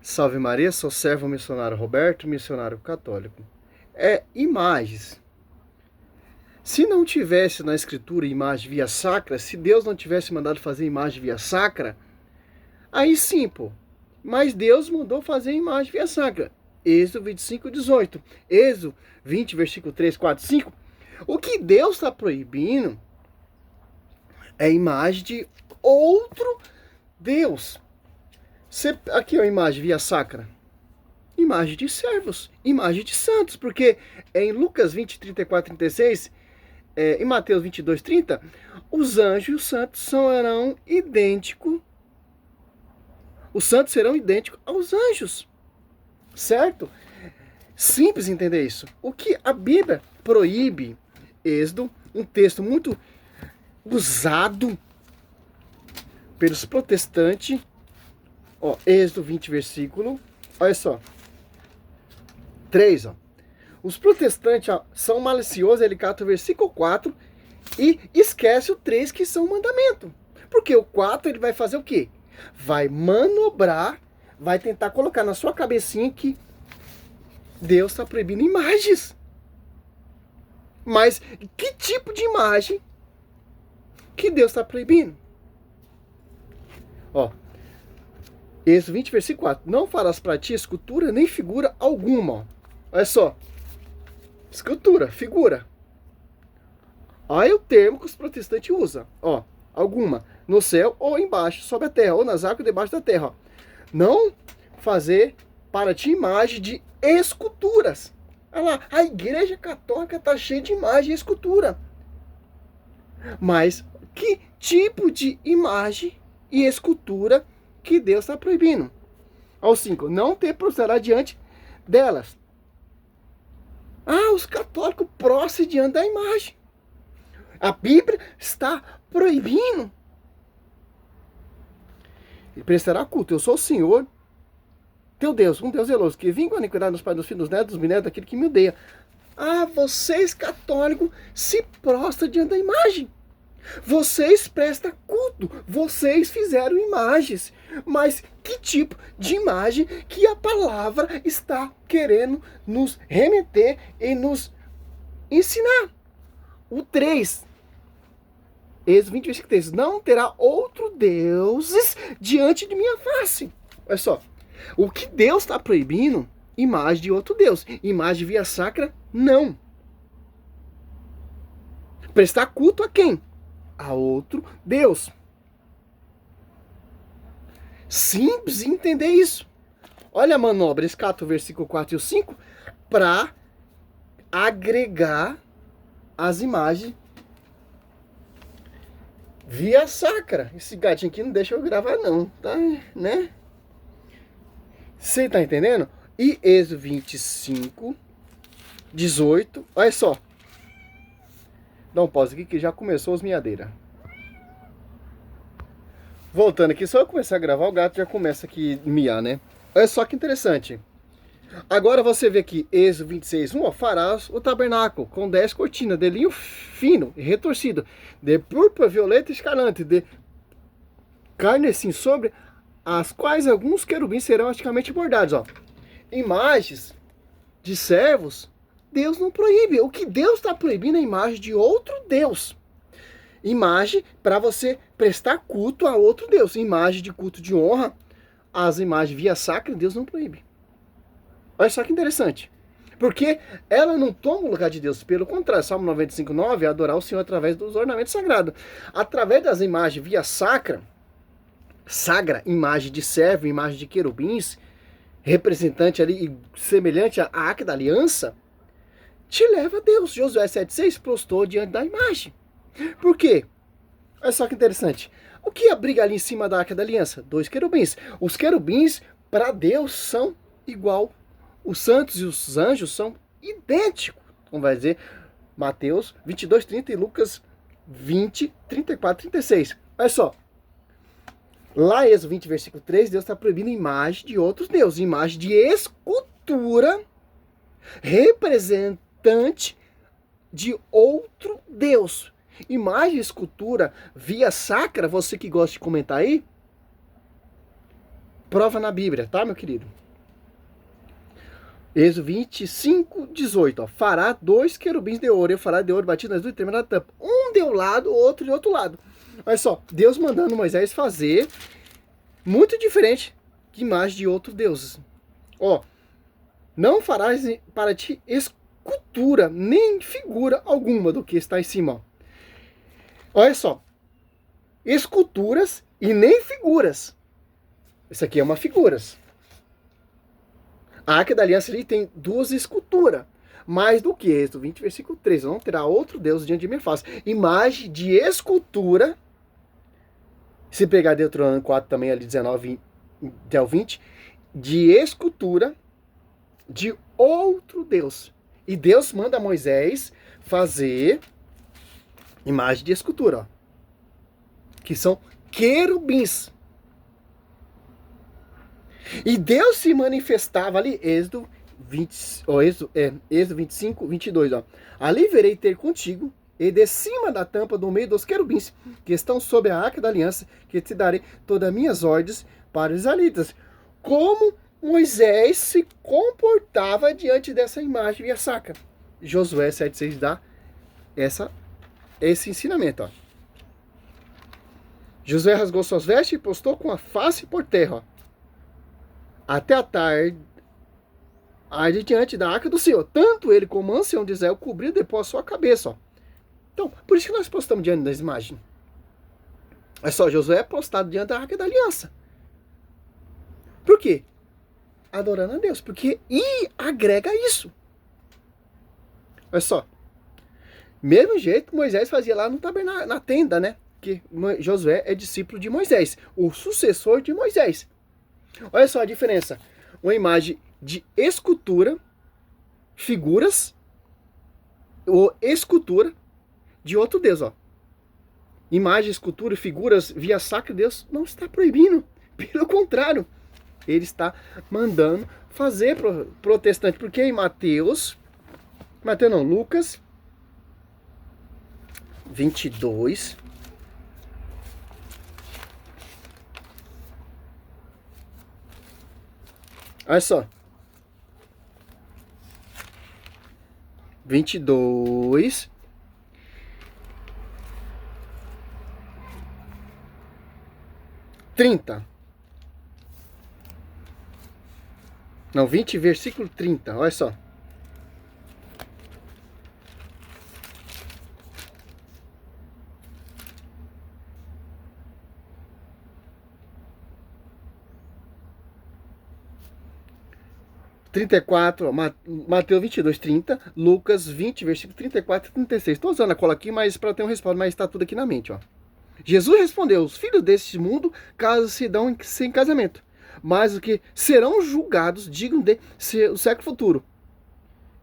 Salve Maria, sou servo missionário Roberto, missionário católico. Imagens. Se não tivesse na escritura imagem via sacra, se Deus não tivesse mandado fazer imagem via sacra, aí sim, pô. Mas Deus mandou fazer imagem via sacra. Êxodo 25, 18. Êxodo 20, versículo 3, 4, 5. O que Deus está proibindo é imagem de outro Deus. Aqui é a imagem via sacra. Imagem de servos, imagem de santos, porque em Lucas 20, 34, 36, em Mateus 22, 30, os anjos e os santos serão idênticos, os santos serão idênticos aos anjos, certo? Simples entender isso. O que a Bíblia proíbe, Êxodo, um texto muito usado pelos protestantes, Êxodo 20, versículo, olha só, 3, Os protestantes são maliciosos, ele cata o versículo 4 e esquece o 3, que são o mandamento. Porque o 4 ele vai fazer o quê? Vai manobrar, vai tentar colocar na sua cabecinha que Deus está proibindo imagens. Mas que tipo de imagem que Deus está proibindo? Êxodo 20, versículo 4. Não farás para ti escultura nem figura alguma. Olha só. Escultura, figura. Olha o termo que os protestantes usam. Alguma. No céu ou embaixo, sob a terra. Ou nas águas debaixo da terra. Não fazer para ti imagem de esculturas. Olha lá, a igreja católica está cheia de imagem e escultura. Mas que tipo de imagem e escultura que Deus está proibindo? Ao 5. Não te prostrará diante delas. Os católicos prostram diante da imagem. A Bíblia está proibindo. E prestará culto. Eu sou o Senhor, teu Deus, um Deus zeloso, que vim com a iniquidade dos pais, dos filhos, dos netos, dos bisnetos, daquele que me odeia. Vocês católicos se prostram diante da imagem. Vocês prestam culto, vocês fizeram imagens, mas que tipo de imagem que a palavra está querendo nos remeter e nos ensinar? O 3, Êxodo 20, versículo 3, não terá outro deuses diante de minha face. Olha só, o que Deus está proibindo? Imagem de outro Deus. Imagem via sacra, não. Prestar culto a quem? A outro Deus. Simples entender isso. Olha a manobra, escata o versículo 4 e o 5, para agregar as imagens via sacra. Esse gatinho aqui não deixa eu gravar não, tá? Né? Você tá entendendo? E Êxodo 25, 18, olha só. Dá um pause aqui que já começou as miadeiras. Voltando aqui, só eu começar a gravar, o gato já começa aqui a miar, né? Olha só que interessante. Agora você vê aqui, Êxodo 26, farás o tabernáculo com 10 cortinas de linho fino e retorcido, de púrpura, violeta e escarlate, de carmesim, sobre as quais alguns querubins serão artisticamente bordados. Imagens de servos, Deus não proíbe. O que Deus está proibindo é a imagem de outro Deus. Imagem para você prestar culto a outro Deus. Imagem de culto de honra, as imagens via sacra, Deus não proíbe. Olha só que interessante. Porque ela não toma o lugar de Deus. Pelo contrário, Salmo 95, 9 é adorar o Senhor através dos ornamentos sagrados. Através das imagens via sacra, imagem de servo, imagem de querubins, representante ali, semelhante à Arca da Aliança, te leva a Deus. Josué 7,6 prostrou diante da imagem. Por quê? Olha só que interessante. O que abriga ali em cima da Arca da Aliança? 2 querubins. Os querubins, para Deus, são igual. Os santos e os anjos são idênticos. Como vai dizer Mateus 22, 30 e Lucas 20, 34, 36. Olha só. Lá em Êxodo 20, versículo 3, Deus está proibindo imagem de outros deuses. Imagem de escultura representante de outro Deus. Imagem e escultura via sacra, você que gosta de comentar aí, prova na Bíblia, tá, meu querido? Êxodo 25, 18, ó. Fará 2 querubins de ouro, e fará de ouro batido nas duas extremas da tampa. Um de um lado, o outro de outro lado. Olha só, Deus mandando Moisés fazer muito diferente que imagem de outros deuses. Ó, não farás para ti escultura, nem figura alguma do que está em cima, ó. Olha só, esculturas e nem figuras. Isso aqui é uma figuras. A Arca da Aliança ali tem 2 esculturas. Mais do que Êxodo 20, versículo 13. Não terá outro Deus diante de minha face. Imagem de escultura. Se pegar Deuteronômio 4 também, ali 19 até o 20. De escultura de outro Deus. E Deus manda Moisés fazer imagem de escultura, ó, que são querubins. E Deus se manifestava ali, Êxodo 25, 22, ó. Ali verei ter contigo, e de cima da tampa do meio dos querubins, que estão sob a arca da aliança, que te darei todas as minhas ordens para os israelitas. Como Moisés se comportava diante dessa imagem via sacra. Josué 7,6 dá esse ensinamento, ó. Josué rasgou suas vestes e postou com a face por terra, ó, até a tarde diante da arca do Senhor. Tanto ele como o ancião de Israel cobriu depois a sua cabeça, ó. Então, por isso que nós postamos diante das imagens. É só, Josué é postado diante da arca da aliança. Por quê? Adorando a Deus. Porque agrega isso. Olha só. Mesmo jeito que Moisés fazia lá no tabernáculo, na tenda, né? Que Josué é discípulo de Moisés. O sucessor de Moisés. Olha só a diferença. Uma imagem de escultura, figuras, ou escultura de outro Deus, ó. Imagem, escultura, figuras via sacra, Deus não está proibindo. Pelo contrário, ele está mandando fazer protestante. Porque em Lucas 22... Olha só. 22. Não, 20, versículo 30. Olha só. Mateus 22, 30, Lucas 20, versículo 34 e 36. Estou usando a cola aqui, mas para ter um respaldo, mas está tudo aqui na mente, ó. Jesus respondeu: os filhos deste mundo se dão sem casamento, mas os que serão julgados dignos de o século futuro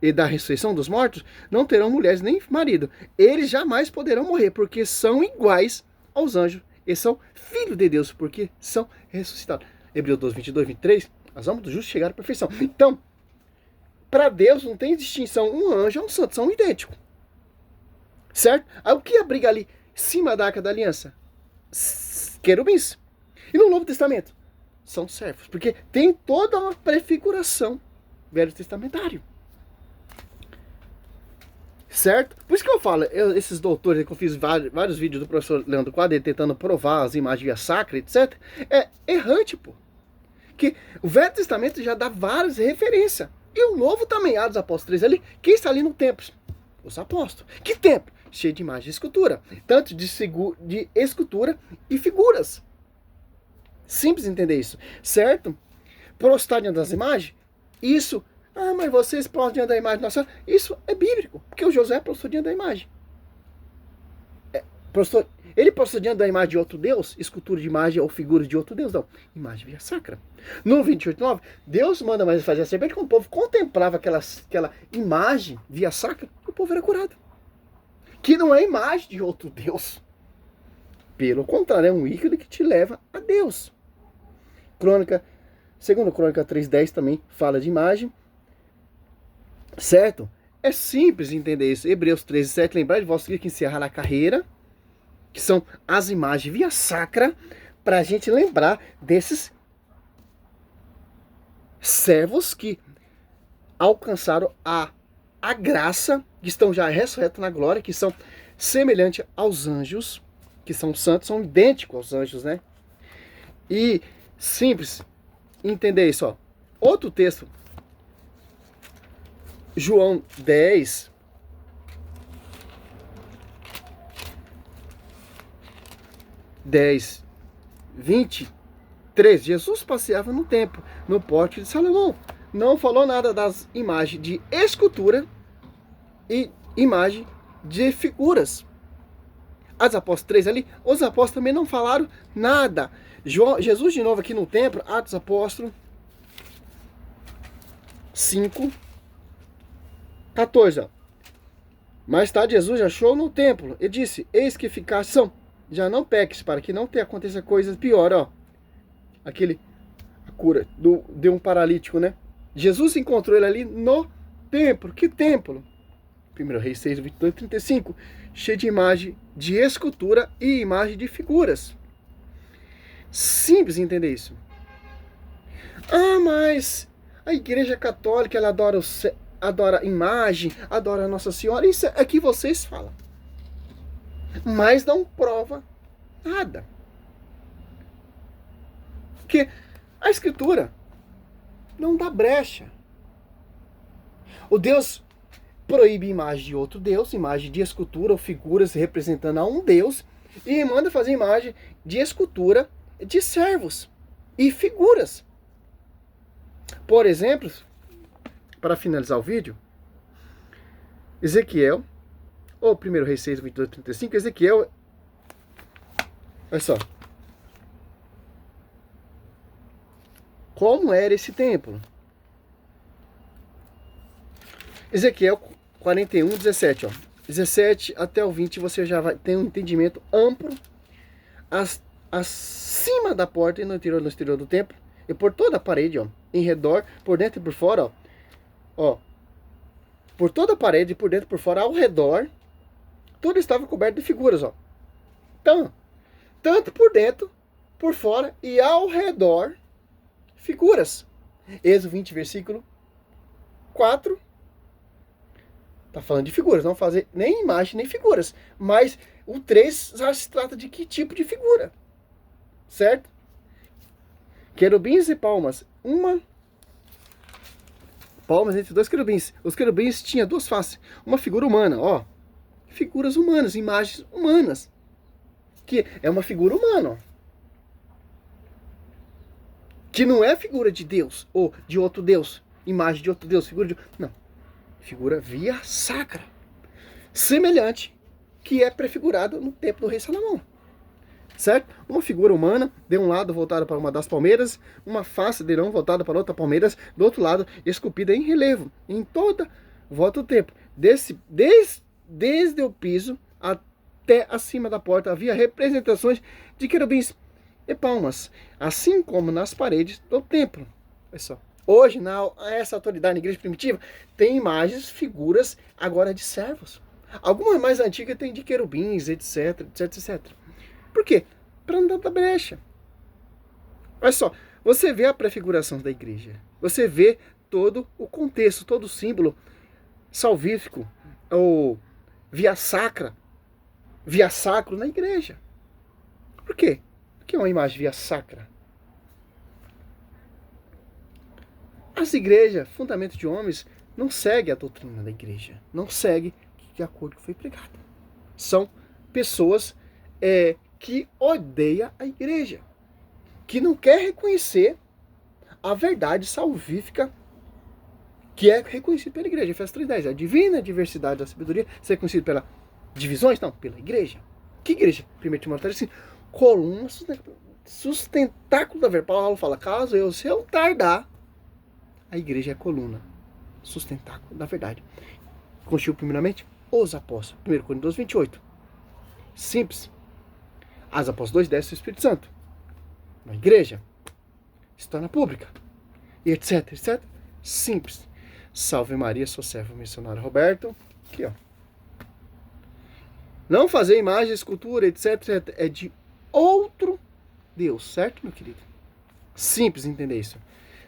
e da ressurreição dos mortos não terão mulheres nem marido. Eles jamais poderão morrer, porque são iguais aos anjos e são filhos de Deus, porque são ressuscitados. Hebreus 12, 22, 23. As almas do justo chegaram à perfeição. Então, para Deus não tem distinção. Um anjo é um santo, são idênticos. Certo? Aí o que abriga ali, em cima da arca da aliança? Querubins. E no Novo Testamento? São servos. Porque tem toda uma prefiguração velho testamentário. Certo? Por isso que eu falo, esses doutores que eu fiz vários vídeos do professor Leandro Quadro, tentando provar as imagens via sacra, etc. É errante, pô. Que o Velho Testamento já dá várias referências. E o Novo também, Atos Apóstolos 3 ali. Quem está ali no templo? Os apóstolos. Que templo? Cheio de imagem e escultura. Tanto de escultura e figuras. Simples entender isso. Certo? Prostrar diante das imagens. Isso. Ah, mas vocês prostram diante da imagem. Nossa, isso é bíblico. Porque o Josué prostrou diante da imagem. Ele prostrou diante da imagem de outro Deus, escultura de imagem ou figura de outro Deus, não. Imagem via sacra. No 28:9, Deus manda mais fazer a serpente, quando o povo contemplava aquela imagem via sacra, o povo era curado. Que não é imagem de outro Deus. Pelo contrário, é um ícone que te leva a Deus. Segundo Crônica 3:10 também fala de imagem. Certo? É simples entender isso. Hebreus 13:7, lembrar de vós que encerrar a carreira, que são as imagens via sacra, para a gente lembrar desses servos que alcançaram a graça, que estão já ressurretos na glória, que são semelhantes aos anjos, que são santos, são idênticos aos anjos, né? E simples entender isso, ó. Outro texto, João 10, (10, 23), Jesus passeava no templo, no pórtico de Salomão. Não falou nada das imagens de escultura e imagem de figuras. As apóstolos 3 ali, os apóstolos também não falaram nada. Jesus de novo aqui no templo, Atos Apóstolos 5, 14. Ó. Mais tarde Jesus achou no templo e disse: eis que ficação, já não peques, para que não te aconteça coisas piores. Ó. A cura de um paralítico, né? Jesus encontrou ele ali no templo. Que templo? 1 Reis 6, 22, 35. Cheio de imagem de escultura e imagem de figuras. Simples entender isso. Ah, mas a Igreja Católica, ela adora imagem, adora Nossa Senhora. Isso é que vocês falam. Mas não prova nada. Porque a Escritura não dá brecha. O Deus proíbe imagem de outro Deus, imagem de escultura ou figuras representando a um Deus, e manda fazer imagem de escultura de servos e figuras. Por exemplo, para finalizar o vídeo, Ezequiel, ou 1 Reis 6, 22, 35, Ezequiel, olha só, como era esse templo? Ezequiel 41, 17, ó. 17 até o 20 você já vai ter um entendimento amplo acima da porta e no exterior do templo, e por toda a parede, ó, em redor, por dentro e por fora, ó, por toda a parede, por dentro e por fora, ao redor, tudo estava coberto de figuras, ó. Então, tanto por dentro, por fora e ao redor, figuras. Êxodo 20, versículo 4. Tá falando de figuras, não fazer nem imagem nem figuras. Mas o 3 já se trata de que tipo de figura? Certo? Querubins e palmas. Palmas entre dois querubins. Os querubins tinham duas faces. Uma figura humana, ó. Figuras humanas, imagens humanas. Que é uma figura humana, ó. Que não é figura de Deus ou de outro Deus. Imagem de outro Deus, figura de... Não. Figura via sacra. Semelhante que é prefigurado no templo do rei Salomão. Certo? Uma figura humana, de um lado voltada para uma das palmeiras, uma face de não voltada para outra palmeiras, do outro lado esculpida em relevo, em toda volta do templo. Desde o piso até acima da porta havia representações de querubins e palmas, assim como nas paredes do templo. Olha só. Hoje, essa autoridade na igreja primitiva, tem imagens, figuras agora de servos. Algumas mais antigas tem de querubins, etc, etc, etc. Por quê? Para não dar brecha. Olha só, você vê a prefiguração da igreja. Você vê todo o contexto, todo o símbolo salvífico, ou via sacra, via sacro na igreja. Por quê? O que é uma imagem via sacra? As igrejas, fundamento de homens, não seguem a doutrina da igreja. Não seguem de acordo com o que foi pregado. São pessoas que odeiam a igreja. Que não quer reconhecer a verdade salvífica que é reconhecida pela igreja. Efésios 3:10. A divina diversidade da sabedoria ser reconhecida pelas divisões? Não, pela igreja. Que igreja? 1 Timóteo assim, coluna sustentáculo da verdade. Paulo fala, se eu tardar, a igreja é a coluna sustentáculo da verdade. Constituiu primeiramente os apóstolos. 1 Coríntios 28. Simples. As apóstolos 2:10 do Espírito Santo. Na igreja. Se torna pública. E etc, etc. Simples. Salve Maria, sou servo missionário Roberto. Aqui, ó. Não fazer imagem, escultura, etc, etc. É de outro Deus, certo, meu querido? Simples entender isso.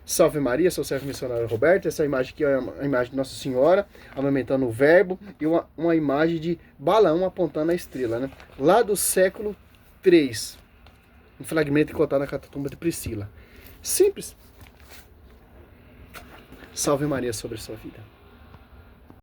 Salve Maria, sou o servo missionário Roberto. Essa imagem aqui é a imagem de Nossa Senhora, amamentando o verbo, e uma imagem de Balaão apontando a estrela, né? Lá do século III. Um fragmento encontrado na Catatumba de Priscila. Simples. Salve Maria sobre a sua vida.